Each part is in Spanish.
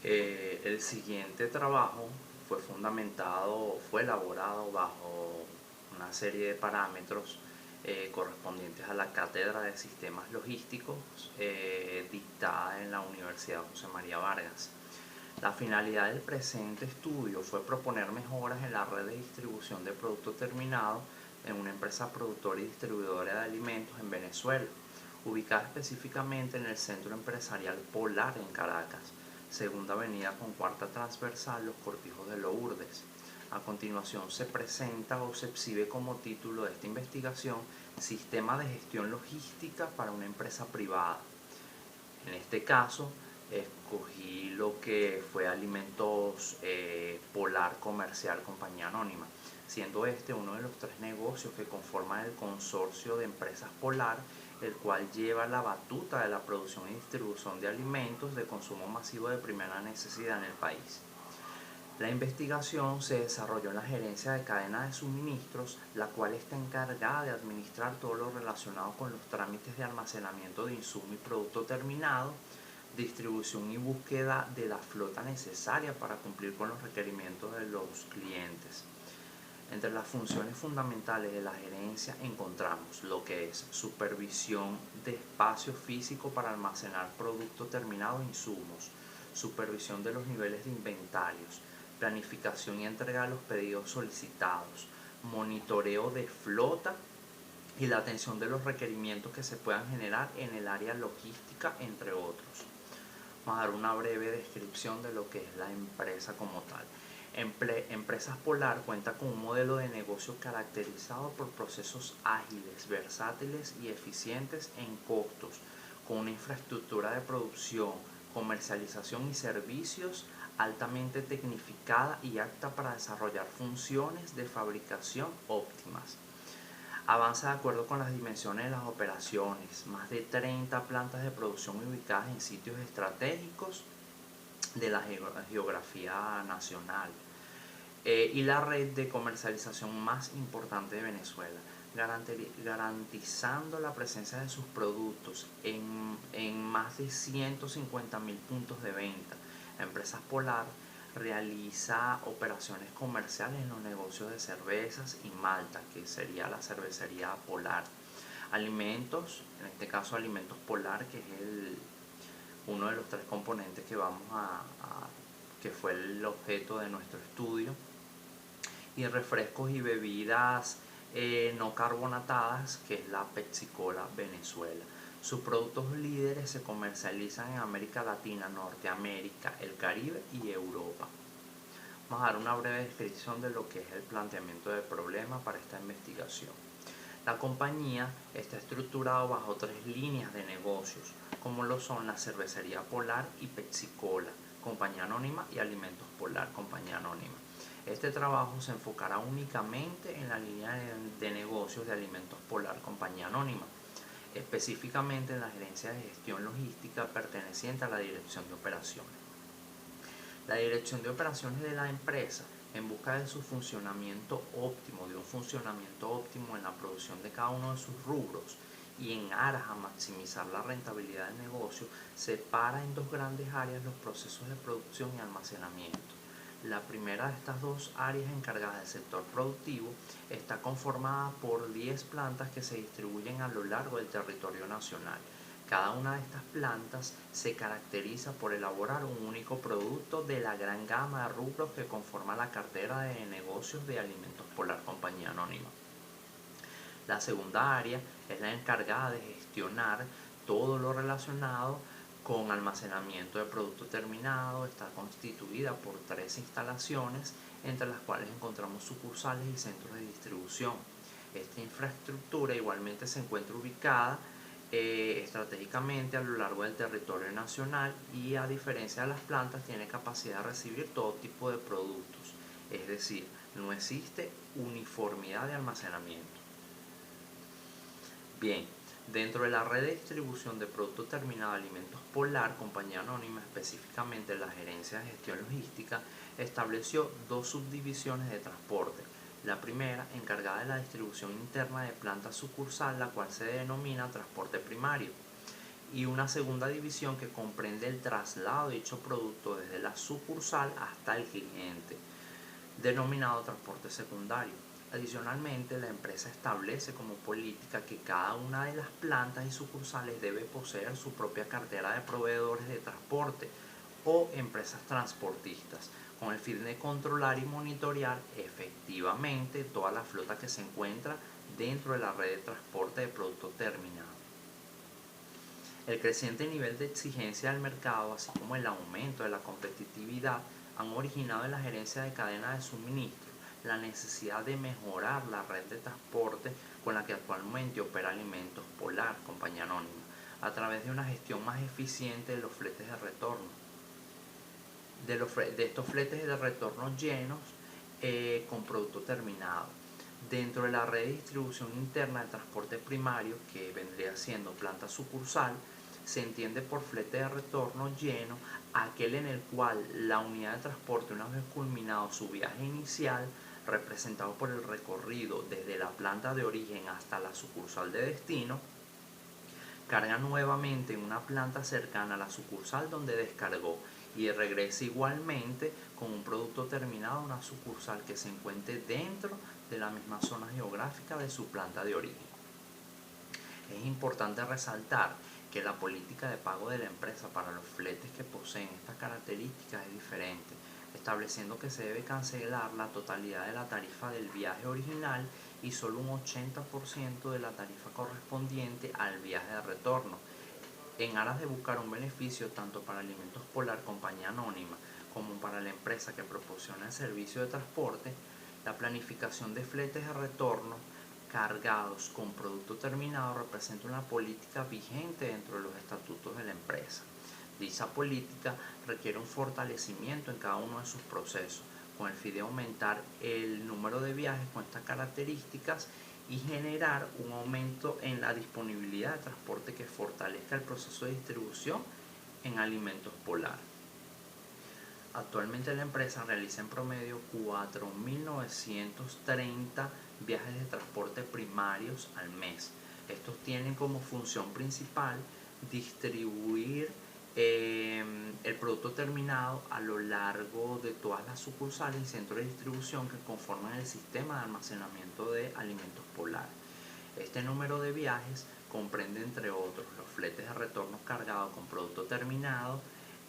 El siguiente trabajo fue elaborado bajo una serie de parámetros correspondientes a la Cátedra de Sistemas Logísticos dictada en la Universidad José María Vargas. La finalidad del presente estudio fue proponer mejoras en la red de distribución de producto terminado en una empresa productora y distribuidora de alimentos en Venezuela, ubicada específicamente en el Centro Empresarial Polar en Caracas, Segunda Avenida con Cuarta Transversal, Los Cortijos de Lourdes. A continuación se presenta o se exhibe como título de esta investigación Sistema de Gestión Logística para una empresa privada. En este caso, escogí lo que fue Alimentos Polar Comercial Compañía Anónima, siendo este uno de los tres negocios que conforman el consorcio de empresas Polar, el cual lleva la batuta de la producción y distribución de alimentos de consumo masivo de primera necesidad en el país. La investigación se desarrolló en la gerencia de cadena de suministros, la cual está encargada de administrar todo lo relacionado con los trámites de almacenamiento de insumo y producto terminado, distribución y búsqueda de la flota necesaria para cumplir con los requerimientos de los clientes. Entre las funciones fundamentales de la gerencia encontramos lo que es supervisión de espacio físico para almacenar producto terminado e insumos, supervisión de los niveles de inventarios, planificación y entrega de los pedidos solicitados, monitoreo de flota y la atención de los requerimientos que se puedan generar en el área logística, entre otros. Vamos a dar una breve descripción de lo que es la empresa como tal. Empresas Polar cuenta con un modelo de negocio caracterizado por procesos ágiles, versátiles y eficientes en costos, con una infraestructura de producción, comercialización y servicios altamente tecnificada y apta para desarrollar funciones de fabricación óptimas. Avanza de acuerdo con las dimensiones de las operaciones, más de 30 plantas de producción ubicadas en sitios estratégicos de la geografía nacional y la red de comercialización más importante de Venezuela, garantizando la presencia de sus productos en más de 150.000 puntos de venta. Empresas Polar realiza operaciones comerciales en los negocios de cervezas y malta, que sería la cervecería Polar. Alimentos, en este caso Alimentos Polar, que es uno de los tres componentes que fue el objeto de nuestro estudio, y refrescos y bebidas no carbonatadas, que es la Pepsi Cola Venezuela. Sus productos líderes se comercializan en América Latina, Norteamérica, el Caribe y Europa. Vamos a dar una breve descripción de lo que es el planteamiento del problema para esta investigación. La compañía está estructurada bajo tres líneas de negocios, como lo son la cervecería Polar y Pepsi Cola, compañía anónima, y Alimentos Polar, compañía anónima. Este trabajo se enfocará únicamente en la línea de negocios de Alimentos Polar, compañía anónima, específicamente en la gerencia de gestión logística perteneciente a la dirección de operaciones. La dirección de operaciones de la empresa, en busca de su funcionamiento óptimo, de un funcionamiento óptimo en la producción de cada uno de sus rubros y en aras a maximizar la rentabilidad del negocio, separa en dos grandes áreas los procesos de producción y almacenamiento. La primera de estas dos áreas encargadas del sector productivo está conformada por 10 plantas que se distribuyen a lo largo del territorio nacional. Cada una de estas plantas se caracteriza por elaborar un único producto de la gran gama de rubros que conforma la cartera de negocios de Alimentos Polar, compañía anónima. La segunda área es la encargada de gestionar todo lo relacionado con almacenamiento de producto terminado. Está constituida por 3 instalaciones, entre las cuales encontramos sucursales y centros de distribución. Esta infraestructura igualmente se encuentra ubicada estratégicamente a lo largo del territorio nacional y, a diferencia de las plantas, tiene capacidad de recibir todo tipo de productos, es decir, no existe uniformidad de almacenamiento. Bien, dentro de la red de distribución de productos terminados de Alimentos Polar, compañía anónima, específicamente la gerencia de gestión logística, estableció dos subdivisiones de transporte. La primera, encargada de la distribución interna de planta sucursal, la cual se denomina transporte primario, y una segunda división que comprende el traslado de dicho producto desde la sucursal hasta el cliente, denominado transporte secundario. Adicionalmente, la empresa establece como política que cada una de las plantas y sucursales debe poseer su propia cartera de proveedores de transporte o empresas transportistas, con el fin de controlar y monitorear efectivamente toda la flota que se encuentra dentro de la red de transporte de producto terminado. El creciente nivel de exigencia del mercado, así como el aumento de la competitividad, han originado en la gerencia de cadena de suministro la necesidad de mejorar la red de transporte con la que actualmente opera Alimentos Polar, compañía anónima, a través de una gestión más eficiente de los fletes de retorno. De estos fletes de retorno llenos con producto terminado. Dentro de la red de distribución interna del transporte primario, que vendría siendo planta sucursal, se entiende por flete de retorno lleno aquel en el cual la unidad de transporte, una vez culminado su viaje inicial, representado por el recorrido desde la planta de origen hasta la sucursal de destino, carga nuevamente en una planta cercana a la sucursal donde descargó y regresa igualmente con un producto terminado a una sucursal que se encuentre dentro de la misma zona geográfica de su planta de origen. Es importante resaltar que la política de pago de la empresa para los fletes que poseen estas características es diferente, estableciendo que se debe cancelar la totalidad de la tarifa del viaje original y solo un 80% de la tarifa correspondiente al viaje de retorno, en aras de buscar un beneficio tanto para Alimentos Polar, compañía anónima, como para la empresa que proporciona el servicio de transporte. La planificación de fletes de retorno cargados con producto terminado representa una política vigente dentro de los estatutos de la empresa. Dicha política requiere un fortalecimiento en cada uno de sus procesos, con el fin de aumentar el número de viajes con estas características y generar un aumento en la disponibilidad de transporte que fortalezca el proceso de distribución en Alimentos Polar. Actualmente la empresa realiza en promedio 4.930 viajes de transporte primarios al mes. Estos tienen como función principal distribuir el producto terminado a lo largo de todas las sucursales y centros de distribución que conforman el sistema de almacenamiento de Alimentos Polar. Este número de viajes comprende, entre otros, los fletes de retorno cargados con producto terminado,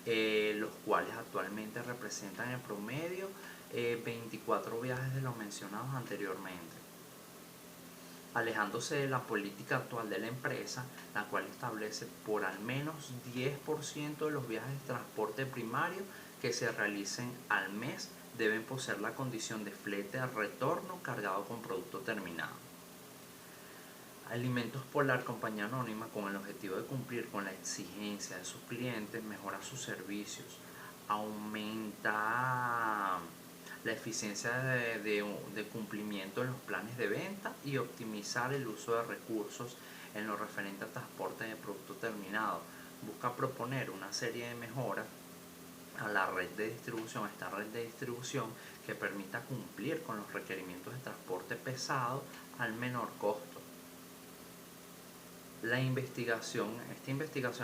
los cuales actualmente representan en promedio 24 viajes de los mencionados anteriormente, alejándose de la política actual de la empresa, la cual establece por al menos 10% de los viajes de transporte primario que se realicen al mes deben poseer la condición de flete de retorno cargado con producto terminado. Alimentos Polar, compañía anónima, con el objetivo de cumplir con la exigencia de sus clientes, mejora sus servicios, aumenta la eficiencia de cumplimiento en los planes de venta y optimizar el uso de recursos en lo referente al transporte de producto terminado. Busca proponer una serie de mejoras a la red de distribución, a esta red de distribución que permita cumplir con los requerimientos de transporte pesado al menor costo. Esta investigación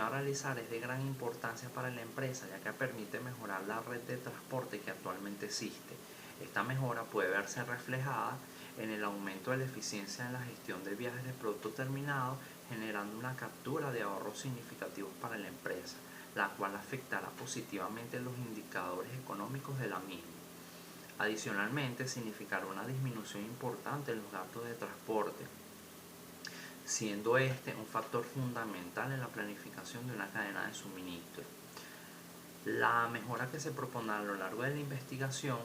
a realizar es de gran importancia para la empresa, ya que permite mejorar la red de transporte que actualmente existe. Esta mejora puede verse reflejada en el aumento de la eficiencia en la gestión de viajes de producto terminado, generando una captura de ahorros significativos para la empresa, la cual afectará positivamente los indicadores económicos de la misma. Adicionalmente, significará una disminución importante en los gastos de transporte, siendo este un factor fundamental en la planificación de una cadena de suministro. La mejora que se propondrá a lo largo de la investigación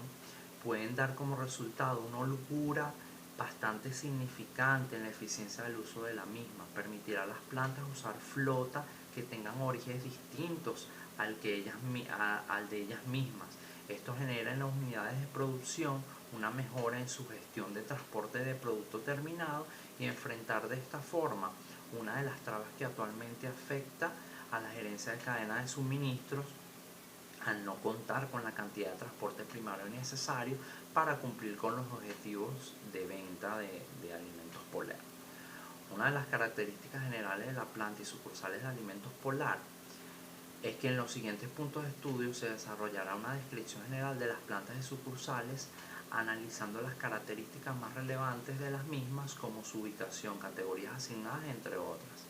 pueden dar como resultado una holgura bastante significante en la eficiencia del uso de la misma. Permitirá a las plantas usar flota que tengan orígenes distintos al de ellas mismas. Esto genera en las unidades de producción una mejora en su gestión de transporte de producto terminado y enfrentar de esta forma una de las trabas que actualmente afecta a la gerencia de cadena de suministros al no contar con la cantidad de transporte primario necesario para cumplir con los objetivos de venta de Alimentos Polar. Una de las características generales de la planta y sucursales de alimentos Polar es que en los siguientes puntos de estudio se desarrollará una descripción general de las plantas y sucursales, analizando las características más relevantes de las mismas como su ubicación, categorías asignadas, entre otras.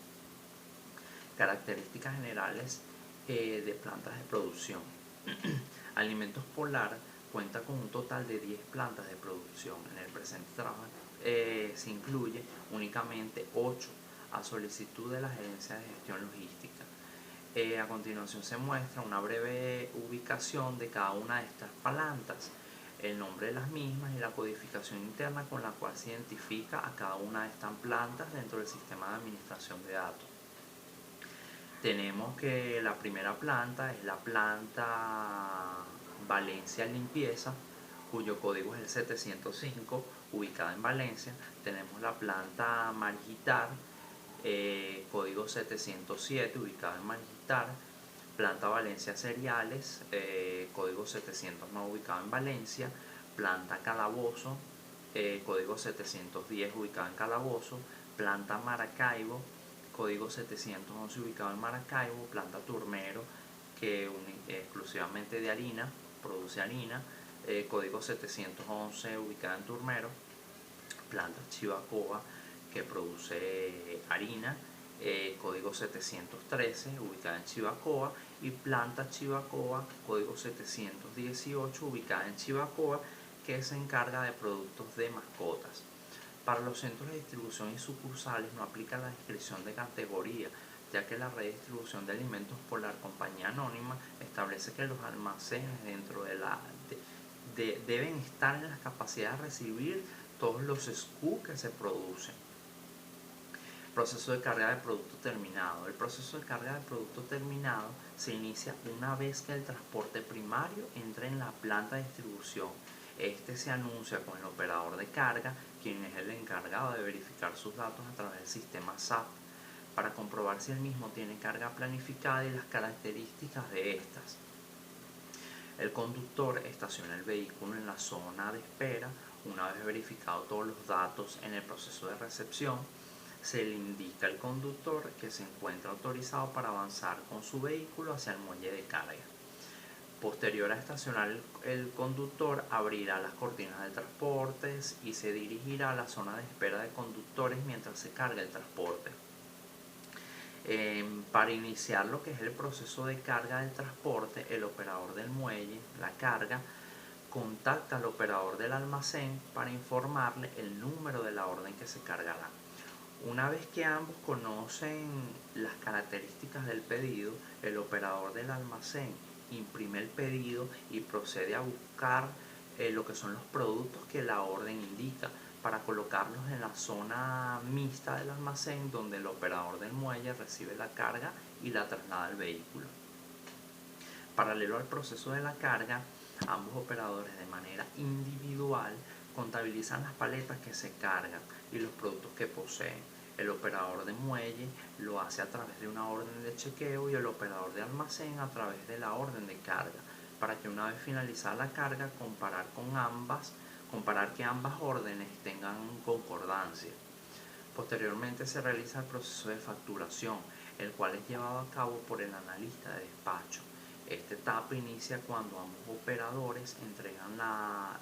Características generales de plantas de producción. Alimentos Polar cuenta con un total de 10 plantas de producción. En el presente trabajo se incluye únicamente 8 a solicitud de la Gerencia de Gestión Logística. A continuación se muestra una breve ubicación de cada una de estas plantas, el nombre de las mismas y la codificación interna con la cual se identifica a cada una de estas plantas dentro del sistema de administración de datos. Tenemos que la primera planta es la planta Valencia Limpieza, cuyo código es el 705, ubicada en Valencia. Tenemos la planta Marigitar, código 707, ubicada en Marigitar. Planta Valencia Cereales, código 709, ubicado en Valencia. Planta Calabozo, código 710, ubicado en Calabozo. Planta Maracaibo, código 711, ubicado en Maracaibo. Planta Turmero, que exclusivamente de harina, produce harina, código 711, ubicada en Turmero. Planta Chivacoa, que produce harina, código 713, ubicada en Chivacoa. Y planta Chivacoa, código 718, ubicada en Chivacoa, que se encarga de productos de mascotas. Para los centros de distribución y sucursales no aplica la descripción de categoría, ya que la red de distribución de alimentos Polar Compañía Anónima establece que los almacenes dentro de deben estar en la capacidad de recibir todos los SKU que se producen. Proceso de carga de producto terminado. El proceso de carga de producto terminado se inicia una vez que el transporte primario entra en la planta de distribución. Este se anuncia con el operador de carga, quien es el encargado de verificar sus datos a través del sistema SAP, para comprobar si el mismo tiene carga planificada y las características de estas. El conductor estaciona el vehículo en la zona de espera. Una vez verificado todos los datos en el proceso de recepción, se le indica al conductor que se encuentra autorizado para avanzar con su vehículo hacia el muelle de carga. Posterior a estacionar el conductor, abrirá las cortinas de transportes y se dirigirá a la zona de espera de conductores mientras se carga el transporte. Para iniciar lo que es el proceso de carga del transporte, el operador del muelle, la carga, contacta al operador del almacén para informarle el número de la orden que se cargará. Una vez que ambos conocen las características del pedido, el operador del almacén imprime el pedido y procede a buscar lo que son los productos que la orden indica, para colocarlos en la zona mixta del almacén, donde el operador del muelle recibe la carga y la traslada al vehículo. Paralelo al proceso de la carga, ambos operadores de manera individual contabilizan las paletas que se cargan y los productos que poseen. El operador de muelle lo hace a través de una orden de chequeo y el operador de almacén a través de la orden de carga, para que una vez finalizada la carga comparar que ambas órdenes tengan concordancia. Posteriormente se realiza el proceso de facturación, el cual es llevado a cabo por el analista de despacho. Esta etapa inicia cuando ambos operadores entregan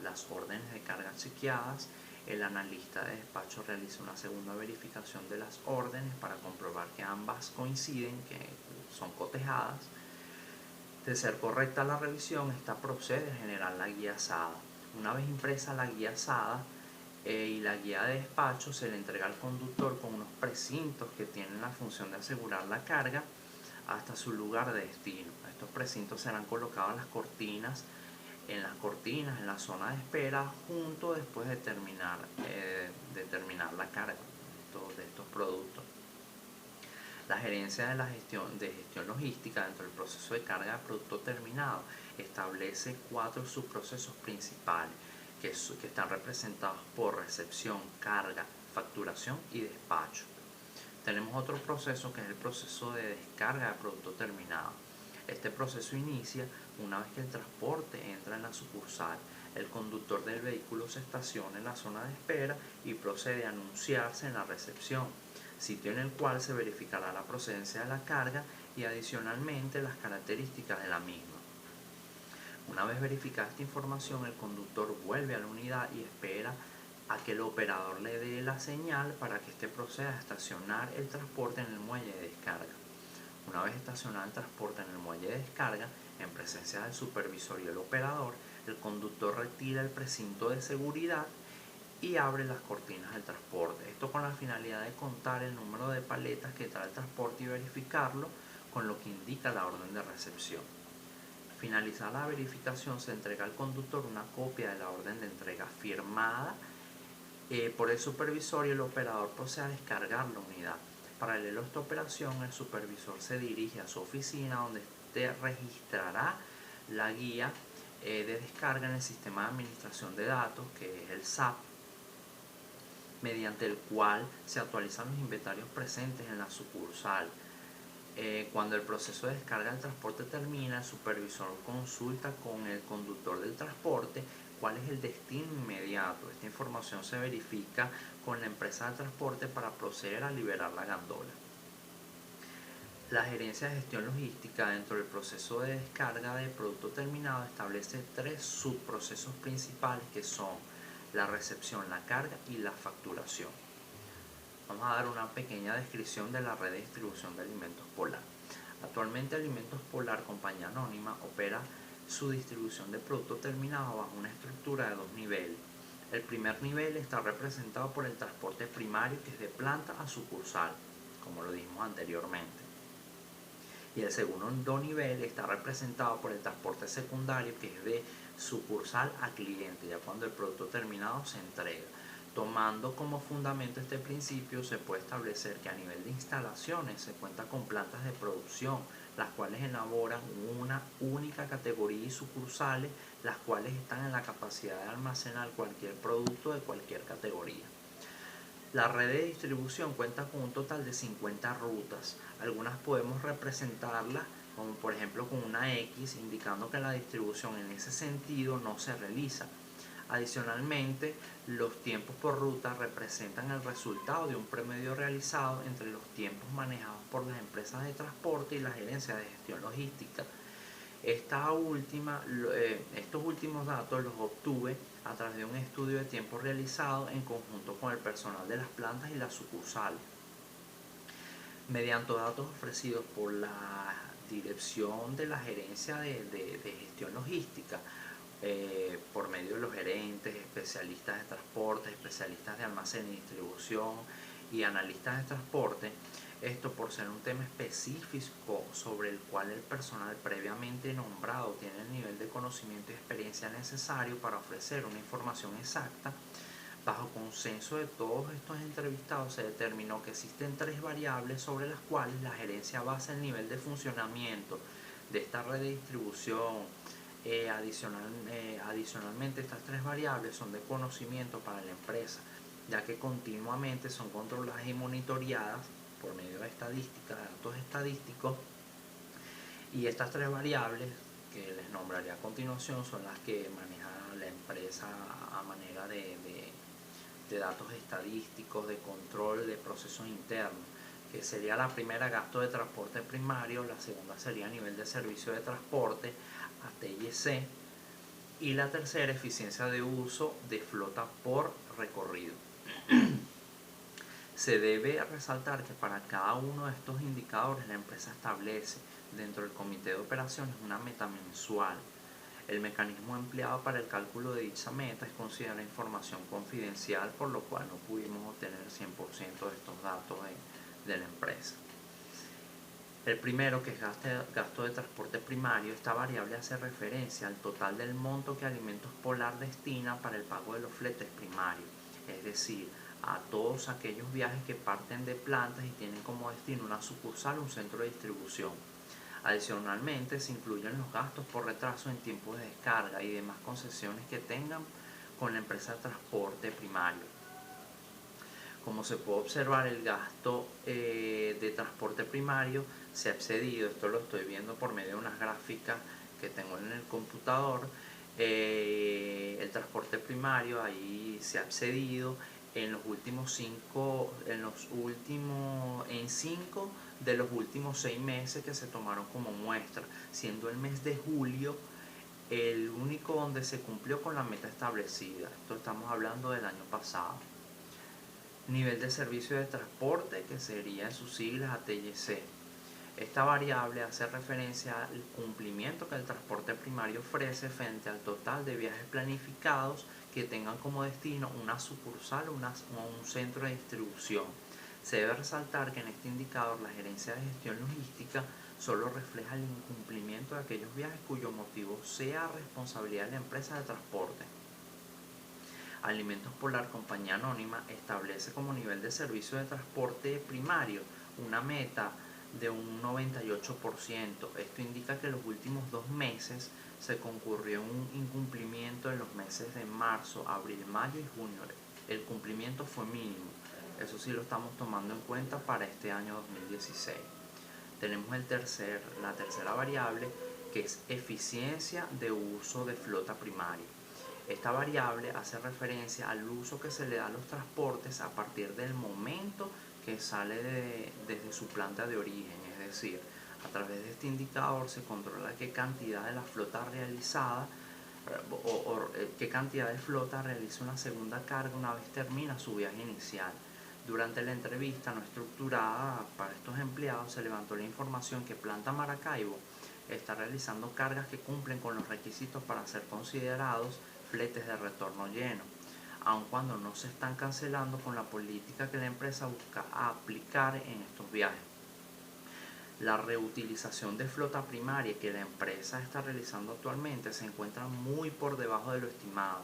las órdenes de carga chequeadas. El analista de despacho realiza una segunda verificación de las órdenes para comprobar que ambas coinciden, que son cotejadas. De ser correcta la revisión, esta procede a generar la guía SADA. Una vez impresa la guía SADA y la guía de despacho, se le entrega al conductor con unos precintos que tienen la función de asegurar la carga hasta su lugar de destino. Estos precintos serán colocados en las cortinas, en la zona de espera, junto después de terminar la carga de estos productos. La gerencia de gestión logística dentro del proceso de carga de producto terminado establece 4 subprocesos principales que están representados por recepción, carga, facturación y despacho. Tenemos otro proceso que es el proceso de descarga de producto terminado. Este proceso inicia una vez que el transporte entra en la sucursal. El conductor del vehículo se estaciona en la zona de espera y procede a anunciarse en la recepción. sitio en el cual se verificará la procedencia de la carga y adicionalmente las características de la misma. Una vez verificada esta información, el conductor vuelve a la unidad y espera a que el operador le dé la señal para que éste proceda a estacionar el transporte en el muelle de descarga. Una vez estacionado el transporte en el muelle de descarga, en presencia del supervisor y el operador, el conductor retira el precinto de seguridad y abre las cortinas del transporte. Esto con la finalidad de contar el número de paletas que trae el transporte y verificarlo con lo que indica la orden de recepción. Finalizada la verificación, se entrega al conductor una copia de la orden de entrega firmada por el supervisor y el operador procede a descargar la unidad. Paralelo a esta operación, el supervisor se dirige a su oficina donde registrará la guía de descarga en el sistema de administración de datos, que es el SAP, mediante el cual se actualizan los inventarios presentes en la sucursal. Cuando el proceso de descarga del transporte termina, el supervisor consulta con el conductor del transporte cuál es el destino inmediato. Esta información se verifica con la empresa de transporte para proceder a liberar la gandola. La gerencia de gestión logística dentro del proceso de descarga de producto terminado establece 3 subprocesos principales que son la recepción, la carga y la facturación. Vamos a dar una pequeña descripción de la red de distribución de Alimentos Polar. Actualmente Alimentos Polar, compañía anónima, opera su distribución de producto terminado bajo una estructura de 2 niveles. El primer nivel está representado por el transporte primario, que es de planta a sucursal, como lo dijimos anteriormente. Y el segundo nivel está representado por el transporte secundario, que es de sucursal a cliente, ya cuando el producto terminado se entrega. Tomando como fundamento este principio, se puede establecer que a nivel de instalaciones se cuenta con plantas de producción, las cuales elaboran una única categoría y sucursales, las cuales están en la capacidad de almacenar cualquier producto de cualquier categoría. La red de distribución cuenta con un total de 50 rutas. Algunas podemos representarlas como por ejemplo con una X, indicando que la distribución en ese sentido no se realiza. Adicionalmente, los tiempos por ruta representan el resultado de un promedio realizado entre los tiempos manejados por las empresas de transporte y la gerencia de gestión logística. Estos últimos datos los obtuve a través de un estudio de tiempo realizado en conjunto con el personal de las plantas y las sucursales. Mediante datos ofrecidos por la dirección de la gerencia de gestión logística, por medio de los gerentes, especialistas de transporte, especialistas de almacén y distribución y analistas de transporte, esto por ser un tema específico sobre el cual el personal previamente nombrado tiene el nivel de conocimiento y experiencia necesario para ofrecer una información exacta. Bajo consenso de todos estos entrevistados se determinó que existen 3 variables sobre las cuales la gerencia basa el nivel de funcionamiento de esta red de distribución. Adicionalmente, estas 3 variables son de conocimiento para la empresa, ya que continuamente son controladas y monitoreadas por medio de estadística, de datos estadísticos, y estas 3 variables que les nombraré a continuación son las que maneja la empresa a manera de datos estadísticos, de control de procesos internos, que sería la primera, gasto de transporte primario; la segunda sería nivel de servicio de transporte, ATC, y la tercera, eficiencia de uso de flota por recorrido. Se debe resaltar que para cada uno de estos indicadores la empresa establece dentro del comité de operaciones una meta mensual. El mecanismo empleado para el cálculo de dicha meta es considerada información confidencial, por lo cual no pudimos obtener el 100% de estos datos de la empresa. El primero, que es gasto de transporte primario, esta variable hace referencia al total del monto que Alimentos Polar destina para el pago de los fletes primarios, es decir, a todos aquellos viajes que parten de plantas y tienen como destino una sucursal o un centro de distribución. Adicionalmente, se incluyen los gastos por retraso en tiempo de descarga y demás concesiones que tengan con la empresa de transporte primario. Como se puede observar, el gasto de transporte primario se ha excedido. Esto lo estoy viendo por medio de unas gráficas que tengo en el computador. El transporte primario ahí se ha excedido en los últimos en 5 de los últimos 6 meses que se tomaron como muestra, siendo el mes de julio el único donde se cumplió con la meta establecida. Esto estamos hablando del año pasado. Nivel de servicio de transporte, que sería en sus siglas ATYC. Esta variable hace referencia al cumplimiento que el transporte primario ofrece frente al total de viajes planificados que tengan como destino una sucursal o un centro de distribución. Se debe resaltar que en este indicador la gerencia de gestión logística solo refleja el incumplimiento de aquellos viajes cuyo motivo sea responsabilidad de la empresa de transporte. Alimentos Polar Compañía Anónima establece como nivel de servicio de transporte primario una meta de un 98%. Esto indica que en los últimos 2 meses se concurrió un incumplimiento en los meses de marzo, abril, mayo y junio. El cumplimiento fue mínimo. Eso sí lo estamos tomando en cuenta para este año 2016. Tenemos la tercera variable, que es eficiencia de uso de flota primaria. Esta variable hace referencia al uso que se le da a los transportes a partir del momento que sale desde su planta de origen, es decir, a través de este indicador se controla qué cantidad de la flota realizada qué cantidad de flota realiza una segunda carga una vez termina su viaje inicial. Durante la entrevista no estructurada para estos empleados se levantó la información que Planta Maracaibo está realizando cargas que cumplen con los requisitos para ser considerados fletes de retorno lleno, aun cuando no se están cancelando con la política que la empresa busca aplicar en estos viajes. La reutilización de flota primaria que la empresa está realizando actualmente se encuentra muy por debajo de lo estimado.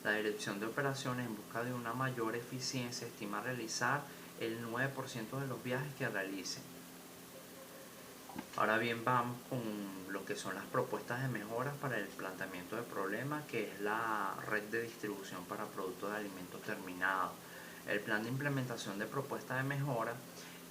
La Dirección de Operaciones, en busca de una mayor eficiencia, estima realizar el 9% de los viajes que realicen. Ahora bien, vamos con lo que son las propuestas de mejoras para el planteamiento de problemas, que es la red de distribución para productos de alimentos terminados. El plan de implementación de propuestas de mejora,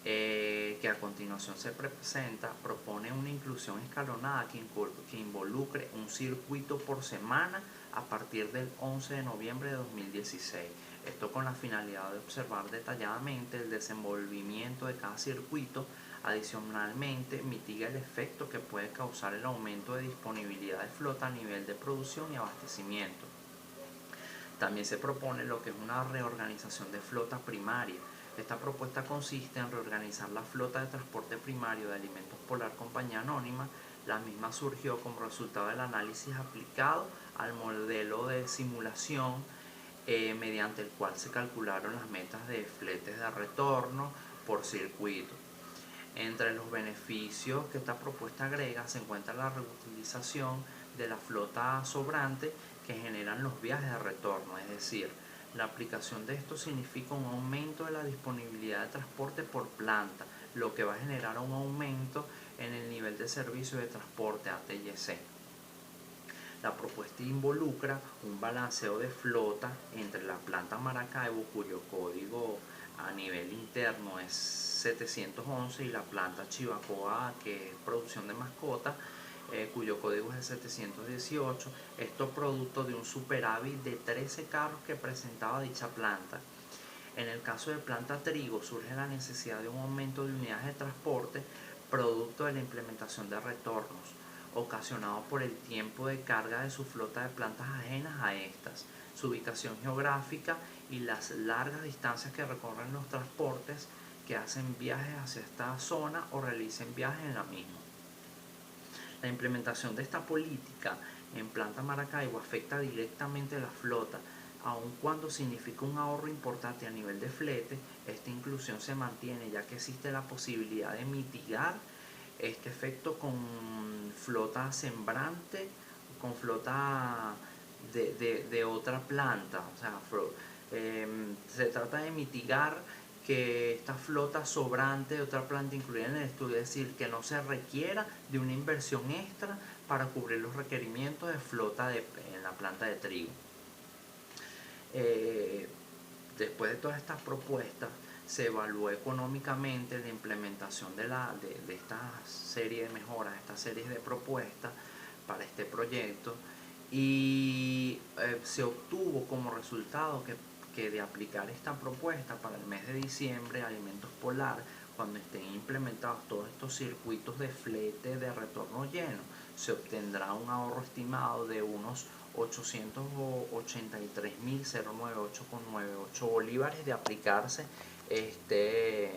que a continuación se presenta, propone una inclusión escalonada que involucre un circuito por semana a partir del 11 de noviembre de 2016. Esto con la finalidad de observar detalladamente el desenvolvimiento de cada circuito. Adicionalmente, mitiga el efecto que puede causar el aumento de disponibilidad de flota a nivel de producción y abastecimiento. También se propone lo que es una reorganización de flota primaria. Esta propuesta consiste en reorganizar la flota de transporte primario de Alimentos Polar Compañía Anónima. La misma surgió como resultado del análisis aplicado al modelo de simulación mediante el cual se calcularon las metas de fletes de retorno por circuito. Entre los beneficios que esta propuesta agrega se encuentra la reutilización de la flota sobrante que generan los viajes de retorno, es decir, la aplicación de esto significa un aumento de la disponibilidad de transporte por planta, lo que va a generar un aumento en el nivel de servicio de transporte ATYC. La propuesta involucra un balanceo de flota entre la planta Maracaibo, cuyo código a nivel interno es 711, y la planta Chivacoa, que es producción de mascotas, cuyo código es el 718. Esto producto de un superávit de 13 carros que presentaba dicha planta. En el caso de planta trigo surge la necesidad de un aumento de unidades de transporte producto de la implementación de retornos, ocasionado por el tiempo de carga de su flota de plantas ajenas a estas, su ubicación geográfica y las largas distancias que recorren los transportes que hacen viajes hacia esta zona o realicen viajes en la misma. La implementación de esta política en Planta Maracaibo afecta directamente a la flota. Aun cuando significa un ahorro importante a nivel de flete, esta inclusión se mantiene ya que existe la posibilidad de mitigar este efecto con flota sembrante, con flota de otra planta. O sea, se trata de mitigar que esta flota sobrante de otra planta incluida en el estudio, es decir, que no se requiera de una inversión extra para cubrir los requerimientos de flota en la planta de trigo. Después de todas estas propuestas, se evaluó económicamente la implementación de esta serie de mejoras, estas series de propuestas para este proyecto, y se obtuvo como resultado que de aplicar esta propuesta para el mes de diciembre, Alimentos Polar, cuando estén implementados todos estos circuitos de flete de retorno lleno, se obtendrá un ahorro estimado de unos 883.098,98 bolívares de aplicarse este